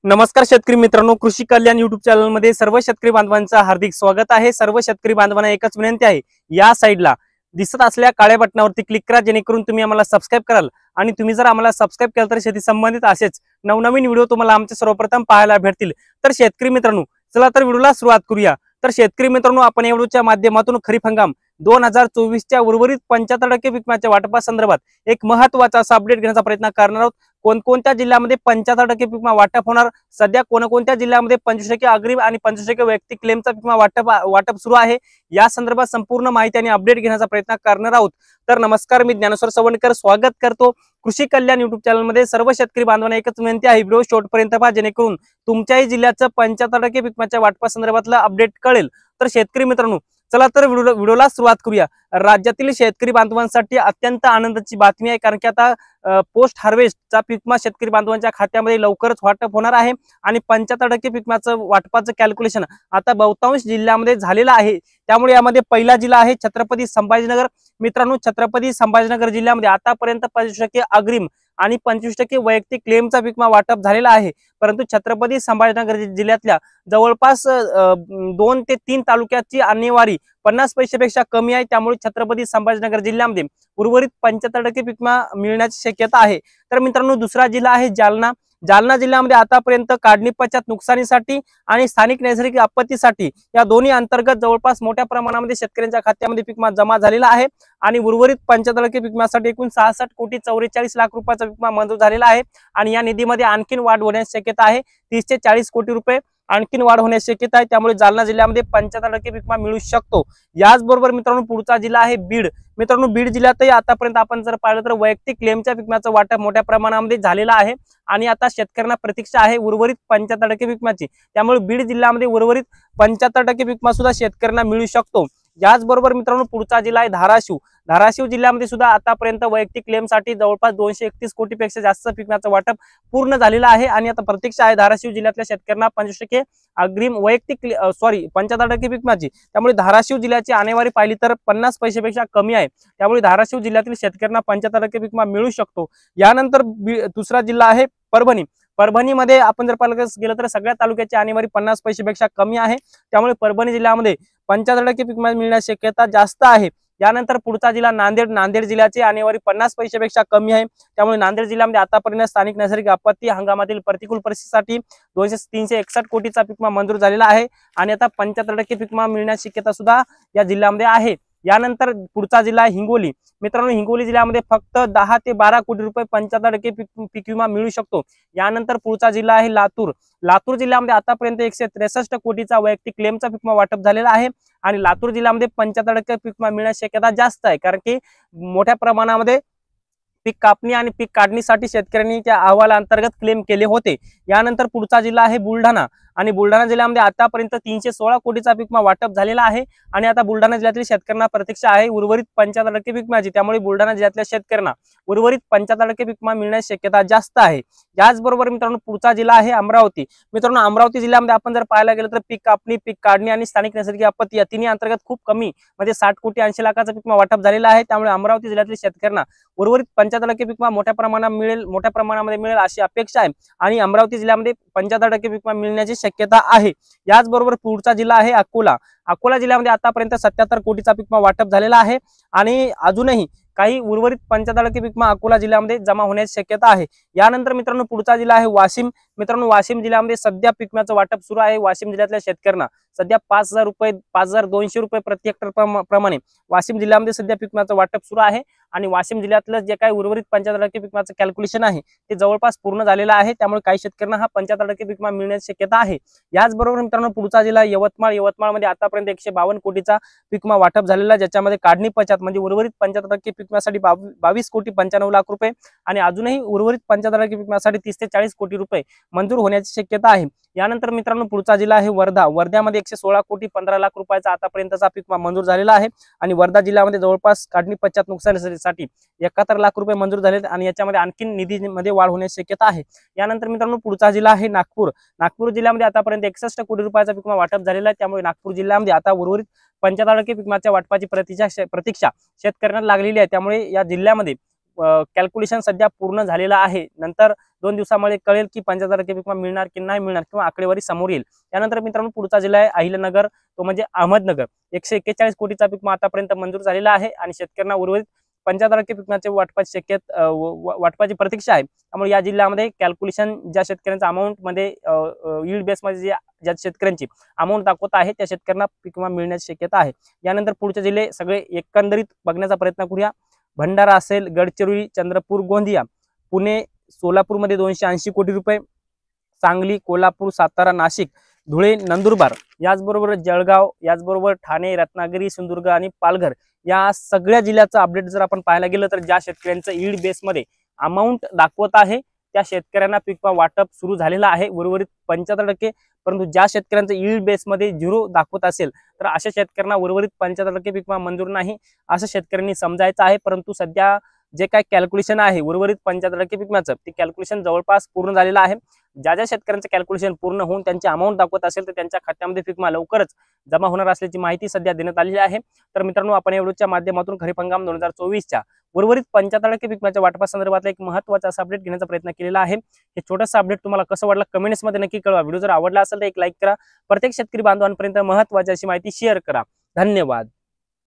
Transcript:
नमस्कार शेतकरी मित्रांनो, कृषी कल्याण युट्यूब चॅनल मध्ये सर्व शेतकरी बांधवांचं हार्दिक स्वागत आहे। सर्व शेतकरी बांधवांना एकच विनंती आहे, या साईडला दिसत असलेल्या काळ्या बटनावरती क्लिक करा, जेणेकरून तुम्ही आम्हाला सबस्क्राइब कराल। आणि तुम्ही जर आम्हाला सबस्क्राइब केलं तर शेती संबंधित असेच नवनवीन व्हिडिओ तुम्हाला आमचे सर्वप्रथम पाहायला भेटतील। तर शेतकरी मित्रांनो, चला तर व्हिडिओला सुरुवात करूया। तर शेतकरी मित्रांनो, आपण या व्हिडिओच्या माध्यमातून खरीप हंगाम 2024 च्या उर्वरित 75% पीक विम्याच्या वाटपासंदर्भात एक महत्त्वाचा असा अपडेट घेण्याचा प्रयत्न करणार आहोत। कोणकोणत्या जिल्ह्यामध्ये 75% पीक विमा वाटप होणार, सध्या कोणकोणत्या जिल्ह्यामध्ये 25% अग्रिम आणि 25% वैयक्तिक क्लेमचा पीक विमा वाटप सुरू आहे, या संदर्भात संपूर्ण माहिती आणि अपडेट घेण्याचा प्रयत्न करणार आहोत। तर नमस्कार, मी ज्ञानेश्वर सवंडकर स्वागत करतो कृषी कल्याण युट्यूब चॅनल मध्ये। सर्व शेतकरी बांधवांना एकच विनंती आहे, व्हिडिओ शेवटपर्यंत पहा, जेणेकरून तुमच्याही जिल्ह्याचं 75% पीक विम्याच्या वाटपासंदर्भातलं अपडेट कळेल। तर शेतकरी मित्रांनो, चला तर व्हिडिओला सुरुवात करूया। राज्यातील शेतकरी बांधवांसाठी अत्यंत आनंदाची बातमी आहे, कारण की आता पोस्ट हार्वेस्टचा पीक विमा शेतकरी बांधवांच्या खात्यामध्ये लवकरच वाटप होणार आहे। आणि 75% पीक विम्याचं वाटपाचं कॅल्क्युलेशन आता बहुतांश जिल्ह्यामध्ये झालेलं आहे। त्यामुळे यामध्ये पहिला जिल्हा आहे छत्रपती संभाजीनगर। मित्रांनो, छत्रपती संभाजीनगर जिल्ह्यामध्ये आतापर्यंत 25% अग्रिम आणि 25% वैयक्तिक क्लेमचा पीक विमा वाटप झालेला आहे। परंतु छत्रपती संभाजीनगर जिल्ह्यातल्या जवळपास 2 ते 3 तालुक्याची आणेवारी 50 पैशापेक्षा कमी आहे। त्यामुळे छत्रपती संभाजीनगर जिल्ह्यामध्ये उर्वरित 75% पीक विमा मिळण्याची शक्यता आहे। तर मित्रांनो, दुसरा जिल्हा आहे जालना। जालना जिल्ह्यामध्ये आतापर्यंत काढणी पश्चात नुकसानीसाठी आणि स्थानिक नैसर्गिक आपत्तीसाठी या दोन्ही अंतर्गत जवळपास मोठ्या प्रमाणामध्ये शेतकऱ्यांच्या खात्यामध्ये पीक विमा जमा झालेला आहे। आणि उर्वरित 75% पीक विम्यासाठी एकूण 66 कोटी 44 लाख रुपयाचा पीक विमा मंजूर झालेला आहे। आणि या निधीमध्ये आणखीन वाढ होण्याची शक्यता आहे, 30 ते 40 कोटी रुपये आणखीन वाढ होण्याची शक्यता आहे। त्यामुळे जालना जिल्ह्यामध्ये 75% पीक विमा मिळू शकतो। याचबरोबर मित्रांनो, पुढचा जिल्हा आहे बीड। मित्रांनो, बीड जिल्ह्यातही आतापर्यंत आपण जर पाहिलं तर वैयक्तिक क्लेमच्या पीक विम्याचं वाटप मोठ्या प्रमाणामध्ये झालेलं आहे। आणि आता शेतकऱ्यांना प्रतीक्षा आहे उर्वरित 75% पीक विम्याची। त्यामुळे बीड जिल्ह्यामध्ये उर्वरित 75% पीक विमा सुद्धा शेतकऱ्यांना मिळू शकतो। याचबरोबर मित्रांनो, पुढचा जिल्हा आहे धाराशिव। धाराशिव जिल्ह्यामध्ये सुद्धा आतापर्यंत वैयक्तिक क्लेमसाठी जवळपास 231 कोटीपेक्षा जास्त पीक विम्याचं वाटप पूर्ण झालेलं आहे। आणि आता प्रतीक्षा आहे धाराशिव जिल्ह्यातल्या शेतकऱ्यांना 25% अग्रिम वैयक्तिक 75% पीक विम्याची। त्यामुळे धाराशिव जिल्ह्याची आणेवारी पाहिली तर 50 पैशापेक्षा कमी आहे। त्यामुळे धाराशिव जिल्ह्यातील शेतकऱ्यांना 75% पीक विमा मिळू शकतो। यानंतर दुसरा जिल्हा आहे परभणी। परभणीमध्ये आपण जर पाहिलं गेलं तर सगळ्या तालुक्याची आणेवारी 50 पैशापेक्षा कमी आहे। त्यामुळे परभणी जिल्ह्यामध्ये 75% पीक विमा मिळण्याची शक्यता जास्त आहे। यानंतर पुढचा जिल्हा नांदेड। नांदेड जिल्ह्याची आणेवारी 50 पैशापेक्षा कमी आहे। त्यामुळे नांदेड जिल्ह्यामध्ये आतापर्यंत स्थानिक नैसर्गिक आपत्ती हंगामातील प्रतिकूल परिस्थितीसाठी 361 कोटीचा पीक विमा मंजूर झालेला आहे। आणि आता 75% पीक विमा मिळण्याची शक्यता सुद्धा या जिल्ह्यामध्ये आहे। यानंतर पुढचा जिल्हा आहे हिंगोली। मित्रांनो, हिंगोली जिल्ह्यामध्ये फक्त 10 ते 12 कोटी रुपये 75% पीक विमा मिळू शकतो। यानंतर पुढचा जिल्हा आहे लातूर। लातूर जिल्ह्यामध्ये आतापर्यंत 163 कोटीचा वैयक्तिक क्लेमचा पीक विमा वाटप झालेला आहे। आणि लातूर जिल्ह्यामध्ये 75% पीक विमा मिळण्याची शक्यता जास्त आहे, कारण की मोठ्या प्रमाणामध्ये पीक कापणी आणि पीक काढणीसाठी शेतकऱ्यांनी त्या अहवालाअंतर्गत क्लेम केले होते। यानंतर पुढचा जिल्हा आहे बुलढाणा। आणि बुलढाणा जिल्ह्यामध्ये आतापर्यंत 316 कोटीचा पीक विमा वाटप झालेला आहे। आणि आता बुलढाणा जिल्ह्यातील शेतकऱ्यांना प्रतीक्षा आहे उर्वरित 75% पीक विम्याची। त्यामुळे बुलढाणा जिल्ह्यातल्या शेतकऱ्यांना उर्वरित 75% पीक विमा मिळण्याची शक्यता जास्त आहे। याचबरोबर मित्रांनो, पुढचा जिल्हा आहे अमरावती। मित्रांनो, अमरावती जिल्ह्यामध्ये आपण जर पाहायला गेलं तर पीक कापणी, पीक काढणी आणि स्थानिक नैसर्गिक आपत्ती या तिन्ही अंतर्गत खूप कमी म्हणजे 60 कोटी 80 लाखाचा पीक विमा वाटप झालेला आहे। त्यामुळे अमरावती जिल्ह्यातील शेतकऱ्यांना उर्वरित 75% पीक विमा मोठ्या प्रमाणामध्ये मिळेल अशी अपेक्षा आहे। आणि अमरावती जिल्ह्यामध्ये 75% पीक विमा मिळण्याची शक्यता आहे। याचबरोबर पुढचा जिल्हा आहे अकोला। अकोला जिल्ह्यामध्ये आतापर्यंत 77 कोटीचा पीक विमा वाटप झालेला आहे। आणि अजूनही काही उर्वरित 75% पीक विमा अकोला जिल्ह्यामध्ये जमा होण्याची शक्यता आहे। यानंतर मित्रांनो, पुढचा जिल्हा आहे वाशिम। मित्रांनो, वाशिम जिल्ह्यामध्ये सध्या पीक विम्याचं वाटप सुरू आहे। वाशिम जिल्ह्यातल्या शेतकऱ्यांना सध्या 5,000 रुपये 5,200 रुपये प्रति हेक्टर प्रमाणे वाशिम जिल्ह्यामध्ये सध्या पीक विम्याचं वाटप सुरू आहे। आणि वाशिम जिल्ह्यातलं जे काही उर्वरित 75% पीक विम्याचं कॅल्क्युलेशन आहे ते जवळपास पूर्ण झालेलं आहे। त्यामुळे काही शेतकऱ्यांना हा 75% पीक विमा मिळण्याची शक्यता आहे। याचबरोबर मित्रांनो, पुढचा जिल्हा यवतमाळ। यवतमाळमध्ये आतापर्यंत 152 कोटीचा पीक विमा वाटप झालेला आहे, ज्याच्यामध्ये काढणी पश्चात म्हणजे उर्वरित 75% पीक विम्यासाठी 22 कोटी 95 लाख रुपये आणि अजूनही उर्वरित 75% पीक विम्यासाठी 30 ते 40 कोटी रुपये मंजूर होण्याची शक्यता आहे। यानंतर मित्रांनो, पुढचा जिल्हा आहे वर्धा। वर्ध्यामध्ये 116 कोटी 15 लाख रुपयाचा आतापर्यंतचा पीक विमा मंजूर झालेला आहे। आणि वर्धा जिल्ह्यामध्ये जवळपास काढणी पश्चात नुकसानीसाठी 71 लाख रुपये मंजूर झालेत आणि याच्यामध्ये आणखीन निधीमध्ये वाढ होण्याची शक्यता आहे। यानंतर मित्रांनो, पुढचा जिल्हा आहे नागपूर। नागपूर जिल्ह्यामध्ये आतापर्यंत 61 कोटी रुपयाचा पीक विमा वाटप झालेला आहे। त्यामुळे नागपूर जिल्ह्यामध्ये आता उर्वरित 75% पीक विम्याच्या वाटपाची प्रतीक्षा शेतकऱ्यांना लागलेली आहे। त्यामुळे या जिल्ह्यामध्ये कॅल्क्युलेशन सध्या पूर्ण झालेला आहे। नंतर 2 दिवसामध्ये कळेल की 75% पीक विमा मिळणार की नाही मिळणार किंवा आकडेवारी समोर येईल। त्यानंतर मित्रांनो पुढचा जिल्हा आहे अहिल्यानगर, तो म्हणजे अहमदनगर। 141 कोटीचा पीक विमा आतापर्यंत मंजूर झालेला आहे आणि शेतकऱ्यांना उर्वरित 75% पीक विम्याचे वाटपाची प्रतीक्षा आहे। त्यामुळे या जिल्ह्यामध्ये कॅल्क्युलेशन ज्या शेतकऱ्यांच्या अमाऊंट मध्ये यील्ड बेस मध्ये ज्या शेतकऱ्यांची अमाऊंट दाखवत आहे त्या शेतकऱ्यांना पीक विमा मिळण्याची शक्यता आहे। यानंतर पुढचे जिल्हे सगळे एकंदरीत बघण्याचा प्रयत्न करूया। भंडारा असेल, गडचिरोली, चंद्रपूर, गोंदिया, पुणे, सोलापूरमध्ये 280 कोटी रुपये, सांगली, कोल्हापूर, सातारा, नाशिक, धुळे, नंदुरबार, याचबरोबर जळगाव, याचबरोबर ठाणे, रत्नागिरी, सिंधुदुर्ग आणि पालघर या सगळ्या जिल्ह्याचं अपडेट जर आपण पाहायला गेलं तर ज्या शेतकऱ्यांचं यील्ड बेस मध्ये अमाऊंट दाखवत आहे त्या शेतकऱ्यांना पीक विमा वाटप सुरू झालेलं आहे उर्वरित 75%। परंतु ज्या शेतकऱ्यांचं यील्ड बेस मध्ये 0 दाखवत असेल तर अशा शेतकऱ्यांना उर्वरित 75% पीक विमा मंजूर नाही असं शेतकऱ्यांनी समजायचं आहे। परंतु सध्या जे काय कॅल्क्युलेशन आहे उर्वरित 75% पीक विम्याचं ते कॅल्क्युलेशन जवळपास पूर्ण झालेलं आहे। ज्या ज्या शेतकऱ्यांचं कॅल्क्युलेशन पूर्ण होऊन त्यांची अमाऊंट दाखवत असेल तर त्यांच्या खात्यामध्ये पीक विमा लवकरच जमा होणार असल्याची माहिती सध्या देण्यात आलेली आहे। तर मित्रांनो आपण या व्हिडिओच्या माध्यमातून खरीप हंगाम 2024च्या उर्वरित 75% पीक विम्याच्या वाटपासंदर्भातला एक महत्त्वाचा असा अपडेट घेण्याचा प्रयत्न केलेला आहे। हे छोटंसं अपडेट तुम्हाला कसं वाटलं कमेंट्स मध्ये नक्की कळवा। व्हिडिओ जर आवडला असेल तर एक लाईक करा, प्रत्येक शेतकरी बांधवांपर्यंत महत्त्वाची अशी माहिती शेअर करा। धन्यवाद।